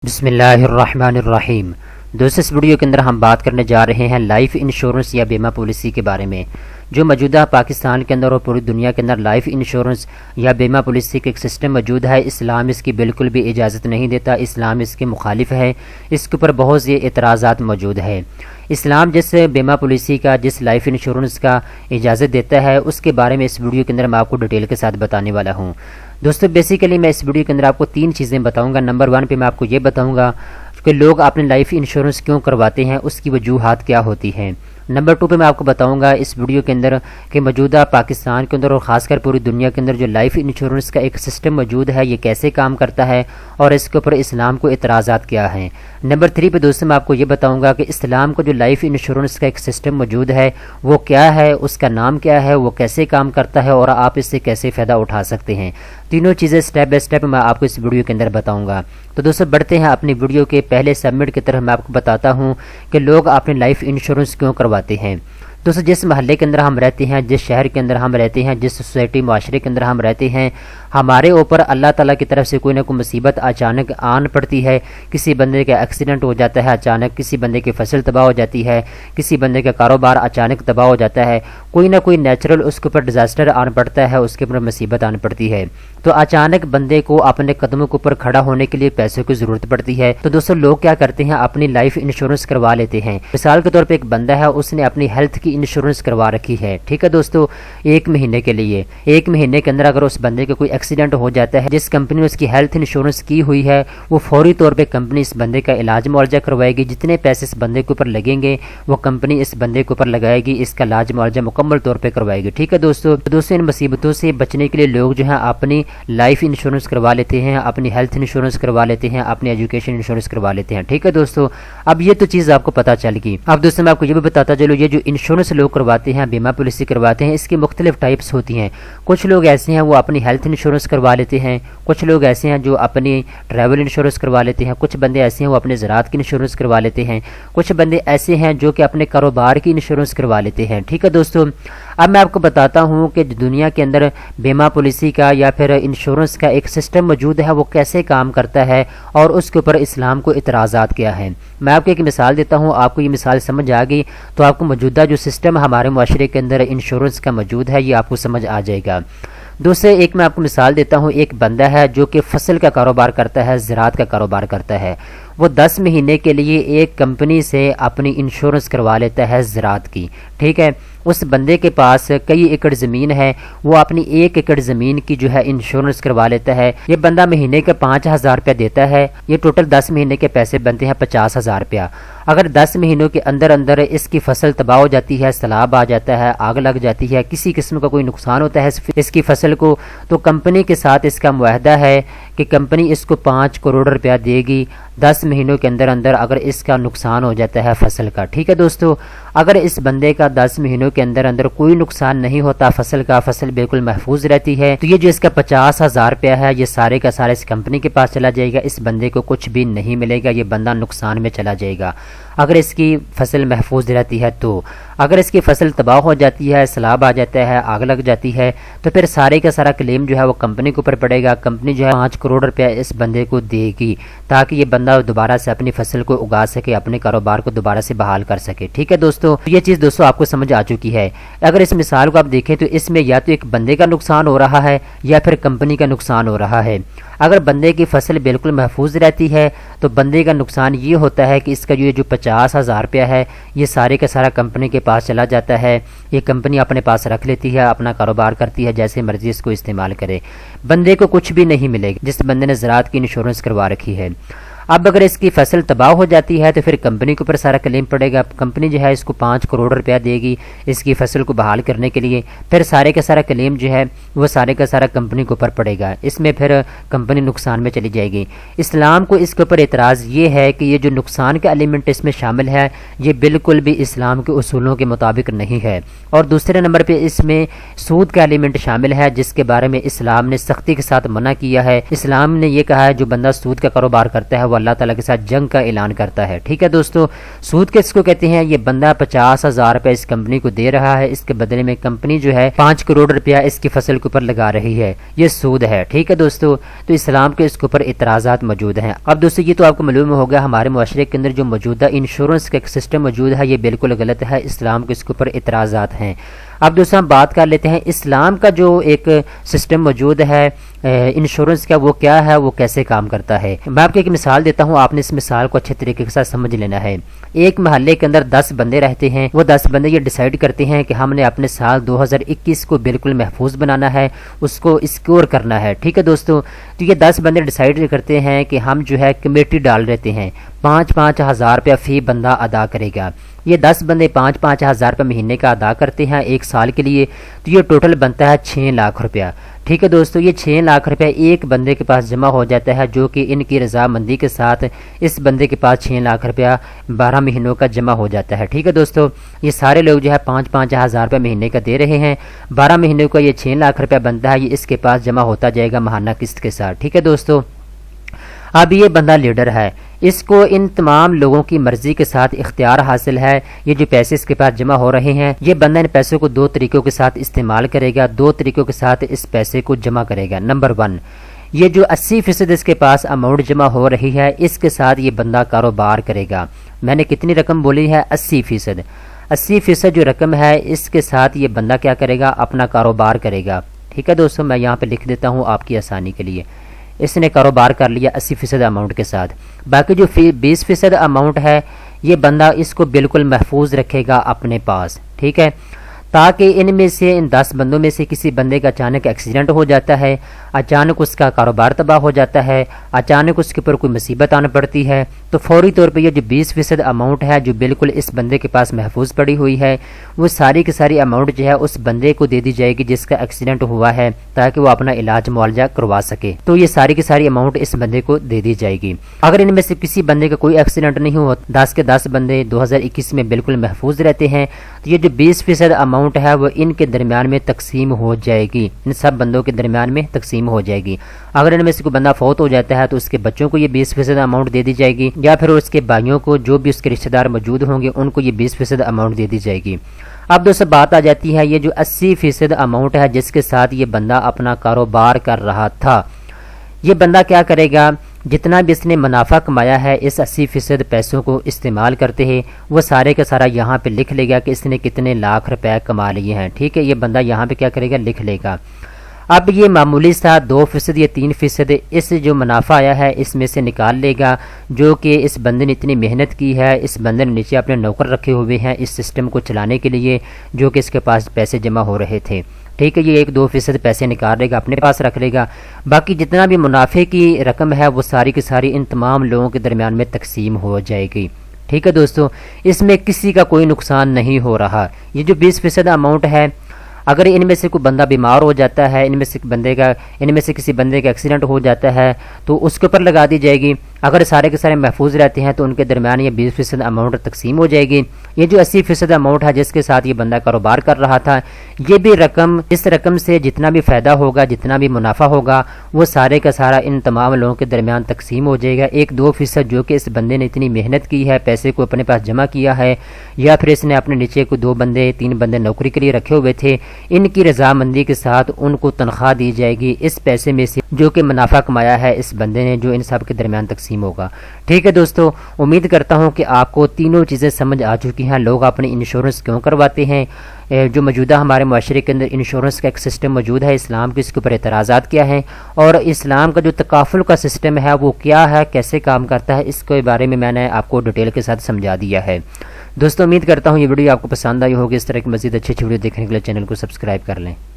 بسم اللہ الرحمن الرحیم۔ دوستو اس ویڈیو کے اندر ہم بات کرنے جا رہے ہیں لائف انشورنس یا بیمہ پالیسی کے بارے میں، جو موجودہ پاکستان کے اندر اور پوری دنیا کے اندر لائف انشورنس یا بیمہ پالیسی کا ایک سسٹم موجود ہے۔ اسلام اس کی بالکل بھی اجازت نہیں دیتا، اسلام اس کے مخالف ہے، اس کے اوپر بہت سے اعتراضات موجود ہے۔ اسلام جس بیمہ پالیسی کا، جس لائف انشورنس کا اجازت دیتا ہے، اس کے بارے میں اس ویڈیو کے اندر میں آپ کو ڈیٹیل کے ساتھ بتانے والا ہوں۔ دوستو بیسیکلی میں اس ویڈیو کے اندر آپ کو 3 چیزیں بتاؤں گا۔ نمبر 1 پہ میں آپ کو یہ بتاؤں گا کہ لوگ اپنے لائف انشورنس کیوں کرواتے ہیں، اس کی وجوہات کیا ہوتی ہیں۔ نمبر 2 پہ میں آپ کو بتاؤں گا اس ویڈیو کے اندر کہ موجودہ پاکستان کے اندر اور خاص کر پوری دنیا کے اندر جو لائف انشورنس کا ایک سسٹم موجود ہے، یہ کیسے کام کرتا ہے اور اس کے اوپر اسلام کو اعتراضات کیا ہیں۔ نمبر 3 پہ دوستوں میں آپ کو یہ بتاؤں گا کہ اسلام کو جو لائف انشورنس کا ایک سسٹم موجود ہے وہ کیا ہے، اس کا نام کیا ہے، وہ کیسے کام کرتا ہے اور آپ اس سے کیسے فائدہ اٹھا سکتے ہیں۔ تینوں چیزیں سٹیپ بائی سٹیپ میں آپ کو اس ویڈیو کے اندر بتاؤں گا۔ تو دوستو بڑھتے ہیں اپنی ویڈیو کے پہلے سبمٹ کی طرف۔ میں آپ کو بتاتا ہوں کہ لوگ اپنے لائف انشورنس کیوں کرواتے ہیں۔ دوستو جس محلے کے اندر ہم رہتے ہیں، جس شہر کے اندر ہم رہتے ہیں، جس سوسائٹی معاشرے کے اندر ہم رہتے ہیں، ہمارے اوپر اللہ تعالیٰ کی طرف سے کوئی نہ کوئی مصیبت اچانک آن پڑتی ہے۔ کسی بندے کا ایکسیڈنٹ ہو جاتا ہے اچانک، کسی بندے کی فصل تباہ ہو جاتی ہے، کسی بندے کا کاروبار اچانک تباہ ہو جاتا ہے، کوئی نہ کوئی نیچرل اس کے اوپر ڈیزاسٹر آن پڑتا ہے، اس کے اوپر مصیبت آن پڑتی ہے۔ تو اچانک بندے کو اپنے قدموں کے اوپر کھڑا ہونے کے لیے پیسوں کی ضرورت پڑتی ہے۔ تو دوستو لوگ کیا کرتے ہیں، اپنی لائف انشورنس کروا لیتے ہیں۔ مثال کے طور پہ ایک بندہ ہے، اس نے اپنی ہیلتھ کی انشورنس کروا رکھی ہے، ٹھیک ہے دوستو، 1 مہینے کے لیے۔ 1 مہینے کے اندر اگر اس بندے کا کوئی ایکسیڈنٹ ہو جاتا ہے، جس کمپنی نے اس کی ہیلتھ انشورنس کی ہوئی ہے، وہ فوری طور پہ کمپنی اس بندے کا علاج معالجہ کروائے گی۔ جتنے پیسے اس بندے کے اوپر لگیں گے وہ کمپنی اس بندے کے اوپر لگائے گی، اس کا علاج معالجہ مکمل طور پہ کروائے گی، ٹھیک ہے دوستو۔ ان مصیبتوں سے بچنے کے لیے لوگ جو ہیں اپنی لائف انشورنس کروا لیتے ہیں، اپنی ہیلتھ انشورنس کروا لیتے ہیں، اپنی ایجوکیشن انشورنس کروا لیتے ہیں، ٹھیک ہے دوستو۔ اب یہ تو چیز آپ کو پتہ چل گئی۔ اب دوستو میں آپ کو یہ بھی بتاتا چلوں، یہ جو انشورنس لوگ کرواتے ہیں، بیمہ پالیسی کرواتے ہیں، اس کی مختلف ٹائپس ہوتی ہیں۔ کچھ لوگ ایسے ہیں وہ اپنی ہیلتھ انشورنس کروا لیتے ہیں، کچھ لوگ ایسے ہیں جو اپنی ٹریول انشورنس کروا لیتے ہیں، کچھ بندے ایسے ہیں وہ اپنے زراعت کی انشورنس کروا لیتے ہیں، کچھ بندے ایسے ہیں جو کہ اپنے کاروبار کی انشورنس کروا لیتے ہیں، ٹھیک ہے دوستو۔ اب میں آپ کو بتاتا ہوں کہ دنیا کے اندر بیمہ پالیسی کا یا پھر انشورنس کا ایک سسٹم موجود ہے، وہ کیسے کام کرتا ہے اور اس کے اوپر اسلام کو اعتراضات کیا ہیں۔ میں آپ کو ایک مثال دیتا ہوں، آپ کو یہ مثال سمجھ آ گئی تو آپ کو موجودہ جو سسٹم ہمارے معاشرے کے اندر انشورنس کا موجود ہے یہ آپ کو سمجھ آ جائے گا۔ دوسرے ایک میں آپ کو مثال دیتا ہوں، ایک بندہ ہے جو کہ فصل کا کاروبار کرتا ہے، زراعت کا کاروبار کرتا ہے۔ وہ 10 مہینے کے لیے ایک کمپنی سے اپنی انشورنس کروا لیتا ہے زراعت کی، ٹھیک ہے۔ اس بندے کے پاس کئی ایکڑ زمین ہے، وہ اپنی 1 ایکڑ زمین کی جو ہے انشورنس کروا لیتا ہے۔ یہ بندہ مہینے کا 5000 روپیہ دیتا ہے، یہ ٹوٹل 10 مہینے کے پیسے بنتے ہیں 50,000 روپیہ۔ اگر 10 مہینوں کے اندر اندر اس کی فصل تباہ ہو جاتی ہے، سیلاب آ جاتا ہے، آگ لگ جاتی ہے، کسی قسم کا کوئی نقصان ہوتا ہے اس کی فصل کو، تو کمپنی کے ساتھ اس کا معاہدہ ہے کہ کمپنی اس کو 5 کروڑ روپیہ دے گی 10 مہینوں کے اندر اندر اگر اس کا نقصان ہو جاتا ہے فصل کا، ٹھیک ہے دوستو۔ اگر اس بندے کا 10 مہینوں کے اندر اندر کوئی نقصان نہیں ہوتا فصل کا، فصل بالکل محفوظ رہتی ہے، تو یہ جو اس کا 50,000 روپیہ ہے یہ سارے کا سارا اس کمپنی کے پاس چلا جائے گا، اس بندے کو کچھ بھی نہیں ملے گا، یہ بندہ نقصان میں چلا جائے گا اگر اس کی فصل محفوظ رہتی ہے تو۔ اگر اس کی فصل تباہ ہو جاتی ہے، سیلاب آ جاتا ہے، آگ لگ جاتی ہے، تو پھر سارے کا سارا کلیم جو ہے وہ کمپنی کے اوپر پڑے گا۔ کمپنی جو ہے 5 کروڑ روپیہ اس بندے کو دے گی تاکہ یہ بندہ دوبارہ سے اپنی فصل کو اگا سکے، اپنے کاروبار کو دوبارہ سے بحال کر سکے، ٹھیک ہے دوستو۔ یہ چیز دوستو آپ کو سمجھ آ چکی ہے۔ اگر اس مثال کو آپ دیکھیں تو اس میں یا تو ایک بندے کا نقصان ہو رہا ہے یا پھر کمپنی کا نقصان ہو رہا ہے۔ اگر بندے کی فصل بالکل محفوظ رہتی ہے تو بندے کا نقصان یہ ہوتا ہے کہ اس کا جو 50,000 روپیہ ہے یہ سارے کا سارا کمپنی کے پاس چلا جاتا ہے، یہ کمپنی اپنے پاس رکھ لیتی ہے، اپنا کاروبار کرتی ہے، جیسے مرضی اس کو استعمال کرے، بندے کو کچھ بھی نہیں ملے گا جس بندے نے زراعت کی انشورنس کروا رکھی ہے۔ اب اگر اس کی فصل تباہ ہو جاتی ہے تو پھر کمپنی کے اوپر سارا کلیم پڑے گا، کمپنی جو ہے اس کو 5 کروڑ روپیہ دے گی اس کی فصل کو بحال کرنے کے لیے، پھر سارے کا سارا کلیم جو ہے وہ سارے کا سارا کمپنی کے اوپر پڑے گا، اس میں پھر کمپنی نقصان میں چلی جائے گی۔ اسلام کو اس کے اوپر اعتراض یہ ہے کہ یہ جو نقصان کا ایلیمنٹ اس میں شامل ہے یہ بالکل بھی اسلام کے اصولوں کے مطابق نہیں ہے، اور دوسرے نمبر پہ اس میں سود کا ایلیمنٹ شامل ہے جس کے بارے میں اسلام نے سختی کے ساتھ منع کیا ہے۔ اسلام نے یہ کہا ہے جو بندہ سود کا کاروبار کرتا ہے وہ اللہ تعالیٰ کے ساتھ جنگ کا اعلان کرتا ہے۔ ٹھیک ہے دوستو، سود کس کو کہتے ہیں؟ یہ بندہ 50,000 روپے اس کمپنی کو دے رہا ہے، اس کے بدلے میں کمپنی جو ہے 5 کروڑ روپیہ اس کی فصل کے اوپر لگا رہی ہے، یہ سود ہے۔ ٹھیک ہے دوستو، تو اسلام کے اس کے اوپر اعتراضات موجود ہیں۔ اب دوستو یہ تو آپ کو معلوم ہوگا ہمارے معاشرے کے اندر جو موجودہ انشورنس کا ایک سسٹم موجود ہے یہ بالکل غلط ہے، اسلام کے اس کے اوپر اعتراضات ہیں۔ اب دوستو ہم بات کر لیتے ہیں اسلام کا جو ایک سسٹم موجود ہے انشورنس کا، وہ کیا ہے، وہ کیسے کام کرتا ہے۔ میں آپ کو ایک مثال دیتا ہوں، آپ نے اس مثال کو اچھے طریقے کے ساتھ سمجھ لینا ہے۔ ایک محلے کے اندر 10 بندے رہتے ہیں، وہ 10 بندے یہ ڈیسائیڈ کرتے ہیں کہ ہم نے اپنے سال 2021 کو بالکل محفوظ بنانا ہے، اس کو اسکور کرنا ہے۔ ٹھیک ہے دوستو، تو یہ 10 بندے ڈیسائیڈ کرتے ہیں کہ ہم جو ہے کمیٹی ڈال دیتے ہیں، 5-5 ہزار روپیہ فی بندہ ادا کرے گا۔ یہ 10 بندے 5-5 ہزار روپے مہینے کا ادا کرتے ہیں ایک سال کے لیے، تو یہ ٹوٹل بنتا ہے 6 لاکھ روپیہ۔ ٹھیک ہے دوستو، یہ 6 لاکھ روپے ایک بندے کے پاس جمع ہو جاتا ہے، جو کہ ان کی رضامندی کے ساتھ اس بندے کے پاس 6 لاکھ روپیہ 12 مہینوں کا جمع ہو جاتا ہے۔ ٹھیک ہے دوستو، یہ سارے لوگ جو ہے 5-5 ہزار روپے مہینے کا دے رہے ہیں، 12 مہینوں کا یہ 6 لاکھ روپیہ بنتا ہے، یہ اس کے پاس جمع ہوتا جائے گا ماہانہ قسط کے ساتھ۔ ٹھیک ہے دوستو، اب یہ بندہ لیڈر ہے، اس کو ان تمام لوگوں کی مرضی کے ساتھ اختیار حاصل ہے۔ یہ جو پیسے اس کے پاس جمع ہو رہے ہیں، یہ بندہ ان پیسوں کو 2 طریقوں کے ساتھ استعمال کرے گا، 2 طریقوں کے ساتھ اس پیسے کو جمع کرے گا۔ نمبر 1، یہ جو 80% اس کے پاس اماؤنٹ جمع ہو رہی ہے، اس کے ساتھ یہ بندہ کاروبار کرے گا۔ میں نے کتنی رقم بولی ہے؟ 80%۔ 80% جو رقم ہے اس کے ساتھ یہ بندہ کیا کرے گا؟ اپنا کاروبار کرے گا۔ ٹھیک ہے دوستو، میں یہاں پہ لکھ دیتا ہوں آپ کی آسانی کے لیے۔ اس نے کاروبار کر لیا 80% اماؤنٹ کے ساتھ، باقی جو 20% اماؤنٹ ہے یہ بندہ اس کو بالکل محفوظ رکھے گا اپنے پاس۔ ٹھیک ہے، تاکہ ان میں سے ان 10 بندوں میں سے کسی بندے کا اچانک ایکسیڈنٹ ہو جاتا ہے، اچانک اس کا کاروبار تباہ ہو جاتا ہے، اچانک اس کے اوپر کوئی مصیبت آنا پڑتی ہے، تو فوری طور پہ یہ جو 20% اماؤنٹ ہے جو بالکل اس بندے کے پاس محفوظ پڑی ہوئی ہے، وہ ساری کی ساری اماؤنٹ جو ہے اس بندے کو دے دی جائے گی جس کا ایکسیڈنٹ ہوا ہے، تاکہ وہ اپنا علاج معالجہ کروا سکے۔ تو یہ ساری کی ساری اماؤنٹ اس بندے کو دے دی جائے گی۔ اگر ان میں سے کسی بندے کا کوئی ایکسیڈنٹ نہیں ہوا، 10 کے 10 بندے 2021 میں بالکل محفوظ رہتے ہیں، تو یہ جو 20% اماؤنٹ ہے وہ ان کے درمیان میں تقسیم ہو جائے گی، ان سب بندوں کے درمیان میں تقسیم ہو جائے گی۔ اگر ان میں سے کوئی بندہ فوت ہو جاتا ہے تو اس کے بچوں کو یہ 20% اماؤنٹ دے دی جائے گی، یا پھر اس کے بھائیوں کو، جو بھی اس کے رشتہ دار موجود ہوں گے، ان کو یہ 20% اماؤنٹ دے دی جائے گی۔ اب دوستو بات آ جاتی ہے یہ جو 80% اماؤنٹ ہے جس کے ساتھ یہ بندہ اپنا کاروبار کر رہا تھا، یہ بندہ کیا کرے گا؟ جتنا بھی اس نے منافع کمایا ہے اس 80% پیسوں کو استعمال کرتے ہیں، وہ سارے کا سارا یہاں پہ لکھ لے گا کہ اس نے کتنے لاکھ روپے کما لیے ہیں۔ ٹھیک ہے، یہ بندہ یہاں پہ کیا کرے گا؟ لکھ لے گا۔ اب یہ معمولی سا 2% یا 3% اس جو منافع آیا ہے اس میں سے نکال لے گا، جو کہ اس بندے نے اتنی محنت کی ہے، اس بندے نے نیچے اپنے نوکر رکھے ہوئے ہیں اس سسٹم کو چلانے کے لیے، جو کہ اس کے پاس پیسے جمع ہو رہے تھے۔ ٹھیک ہے، یہ 1-2% پیسے نکال لے گا، اپنے پاس رکھ لے گا، باقی جتنا بھی منافع کی رقم ہے وہ ساری کی ساری ان تمام لوگوں کے درمیان میں تقسیم ہو جائے گی۔ ٹھیک ہے دوستو، اس میں کسی کا کوئی نقصان نہیں ہو رہا۔ یہ جو 20% اماؤنٹ ہے، اگر ان میں سے کوئی بندہ بیمار ہو جاتا ہے، ان میں سے کسی بندے کا ایکسیڈنٹ ہو جاتا ہے تو اس کے اوپر لگا دی جائے گی۔ اگر سارے کے سارے محفوظ رہتے ہیں تو ان کے درمیان یہ 20% اماؤنٹ تقسیم ہو جائے گی۔ یہ جو 80% اماؤنٹ ہے جس کے ساتھ یہ بندہ کاروبار کر رہا تھا، یہ بھی رقم، اس رقم سے جتنا بھی فائدہ ہوگا، جتنا بھی منافع ہوگا، وہ سارے کا سارا ان تمام لوگوں کے درمیان تقسیم ہو جائے گا۔ 1-2% جو کہ اس بندے نے اتنی محنت کی ہے، پیسے کو اپنے پاس جمع کیا ہے، یا پھر اس نے اپنے نیچے کو 2 بندے 3 بندے نوکری کے لیے رکھے ہوئے تھے، ان کی رضامندی کے ساتھ ان کو تنخواہ دی جائے گی اس پیسے میں سے جو کہ منافع کمایا ہے اس بندے نے، جو ان سب کے درمیان تقسیم ہوگا۔ ٹھیک ہے دوستو، امید کرتا ہوں کہ آپ کو تینوں چیزیں سمجھ آ چکی ہیں، لوگ اپنے انشورنس کیوں کرواتے ہیں، جو موجودہ ہمارے معاشرے کے اندر انشورنس کا ایک سسٹم موجود ہے، اسلام کے اس کے اوپر اعتراضات کیا ہیں، اور اسلام کا جو تکافل کا سسٹم ہے وہ کیا ہے، کیسے کام کرتا ہے، اس کے بارے میں نے آپ کو ڈیٹیل کے ساتھ سمجھا دیا ہے۔ دوستو امید کرتا ہوں یہ ویڈیو آپ کو پسند آئی ہوگی، اس طرح کی مزید اچھی ویڈیو دیکھنے کے لیے چینل کو سبسکرائب کر لیں۔